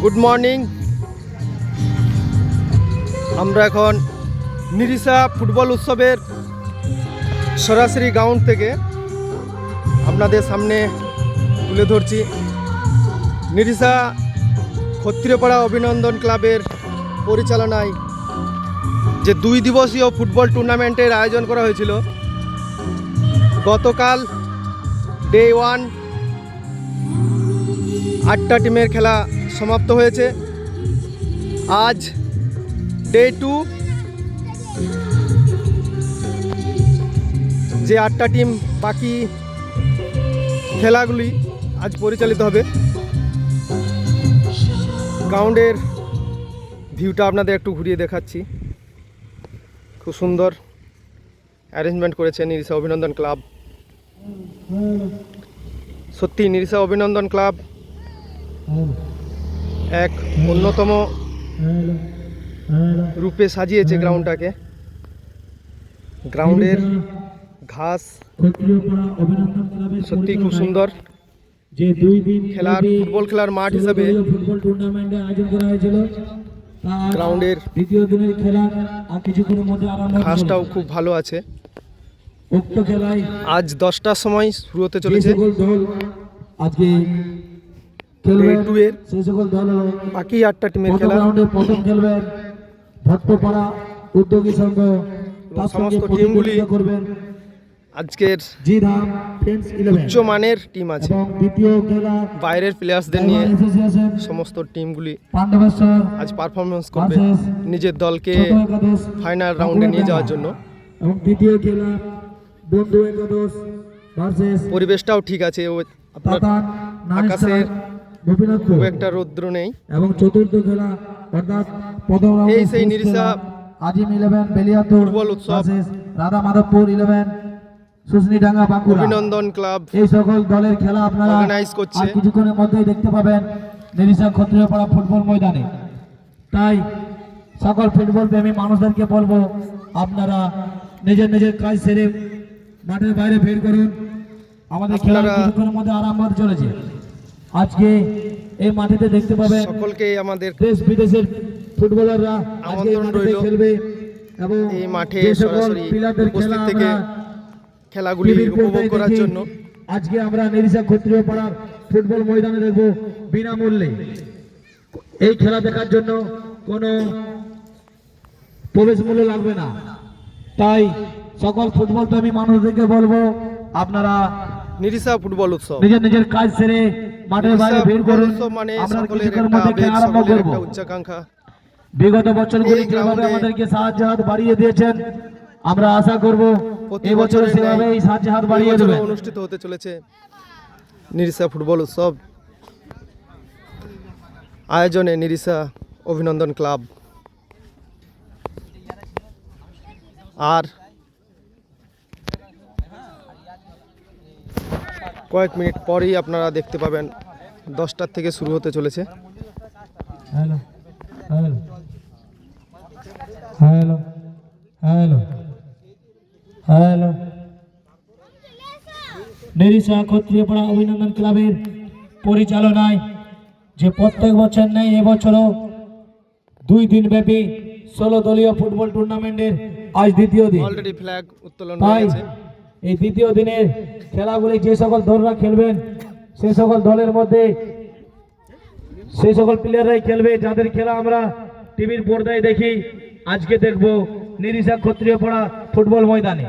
Good morning. আমরা এখন Nirisha football উৎসবের সরাসরি গ্রাউন্ড থেকে আপনাদের সামনে তুলে ধরছি। নিরিশা ক্ষত্রিয়পাড়া অভিনন্দন ক্লাবের পরিচালনায় যে 2 দিবসীয় ফুটবল টুর্নামেন্টের আয়োজন করা হয়েছিল। গতকাল ডে 1 8টা টিমের খেলা সমাপ্ত হয়েছে। আজ ডে 2 যে 8টা টিম বাকি খেলাগুলি আজ পরিচালিত হবে। গ্রাউন্ডের ভিউটা আপনাদের একটু ঘুরিয়ে দেখাচ্ছি। খুব সুন্দর অ্যারেঞ্জমেন্ট করেছে নিরিশা অভিনন্দন ক্লাব। সত্যি নিরিশা অভিনন্দন ক্লাব এক অন্যতম রূপে সাজিয়েছে গ্রাউন্ডটাকে। গ্রাউন্ডের ঘাস সত্যি খুব সুন্দর। খেলার ফুটবল খেলার মাঠ হিসাবে গ্রাউন্ডের ঘাসটাও খুব ভালো আছে। আজ 10টার সময় শুরু হতে চলেছে বাকি 8টা টিমের খেলা। সমস্ত টিমগুলি আজকের উচ্চ মানের টিম আছে। বাইরের প্লেয়ার্সদের নিয়ে সমস্ত টিমগুলি আজ পারফরমেন্স করবে নিজের দলকে ফাইনাল রাউন্ডে নিয়ে যাওয়ার জন্য। পরিবেশটাও ঠিক আছে, আপনার আকাশের খুব একটা রৌদ্র নেই। এবং চতুর্থ খেলা অর্থাৎ এই সেই নিরিশা আজিম 11 বেলিয়াতুর ফুটবল উৎসব রাধা মাধবপুর 11 সুসনিডাঙ্গা বাঁকুড়া অভিনন্দন ক্লাব এই সকল দলের খেলা আপনারা অর্গানাইজ করছে। আর কিছুক্ষণের মধ্যেই দেখতে পাবেন নিরিশা ক্ষত্রিয়পাড়া ফুটবল ময়দানে। তাই সকল ফুটবল প্রেমী মানুষদেরকে বলবো, আপনারা নিজের নিজের কাজ সেরে মাঠের বাইরে বের করুন। আমাদের খেলা কিছুক্ষণের মধ্যে আরম্ভ হতে চলেছে। আজকে এই মাঠেতে দেখতে পাবেন সকলকে আমাদের দেশ বিদেশের ফুটবলাররা আমন্ত্রণ রইল খেলবে এবং এই মাঠে সরাসরি উপস্থিত থেকে খেলাগুলি উপভোগ করার জন্য। আজকে আমরা নিরিশা ক্ষত্রিয়পাড়ার ফুটবল ময়দানে দেখব বিনামূল্যে। এই খেলা দেখার জন্য কোনো প্রবেশ মূল্য লাগবে না। তাই সকল ফুটবল প্রেমী মানুষদেরকে বলবো, আপনারা নিরিশা ফুটবল উৎসব নিজের নিজের কাজ সেরে মাঠের বাইরে বের করুন। মানে আমরা সকলের কিছুক্ষণের একটা মধ্যে আবেগ, খেলা আরম্ভ সকলের করব। একটা উচ্চাকাঙ্ক্ষা। বিগত বছরগুলি এই যেভাবে গ্রাউন্ডে আমাদেরকে সাহায্য হাত বাড়িয়ে দিয়েছেন, আমরা আশা করব এই বছর সেভাবে এই সাহায্য হাত বাড়িয়ে দেবেন। অনুষ্ঠিত হতে চলেছে নিরিশা ফুটবল উৎসব আয়োজনে নিরিশা অভিনন্দন ক্লাব। আর কয়েক মিনিট পরেই আপনারা দেখতে পাবেন 10টার থেকে শুরু হতে চলেছে। Hello hello hello hello hello Nirisha Kshatriyapara অভিনন্দন ক্লাবের পরিচালনায় যে প্রত্যেক বছর নেই, এবছরও 2 দিন ব্যাপী 16 দলীয় ফুটবল টুর্নামেন্টের আজ দ্বিতীয় দিন। অলরেডি ফ্ল্যাগ উত্তোলন তাই হয়েছে। এই দ্বিতীয় দিনের খেলাগুলি যে সকল দলরা খেলবেন সেই সকল দলের মধ্যে সেই সকল প্লেয়াররাই খেলবে যাদের খেলা আমরা টিভির পর্দায় দেখি। আজকে দেখব নিরিশা ক্ষত্রিয়পাড়া ফুটবল ময়দানে।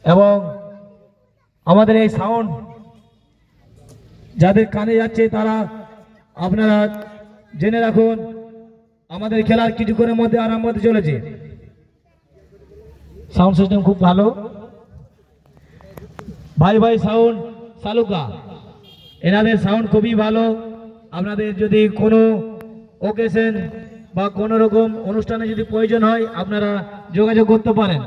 এবং আমাদের এই সাউন্ড যাদের কানে যাচ্ছে তারা আপনারা জেনে রাখুন, আমাদের খেলার কিছুক্ষণের মধ্যে আরম্ভ হতে চলেছে। সাউন্ড সিস্টেম খুব ভালো। ভাই ভাই সাউন্ড সালুকা, এনাদের সাউন্ড খুবই ভালো। আপনাদের যদি কোনো ওকেশন বা কোনো রকম অনুষ্ঠানে যদি প্রয়োজন হয়, আপনারা যোগাযোগ করতে পারেন।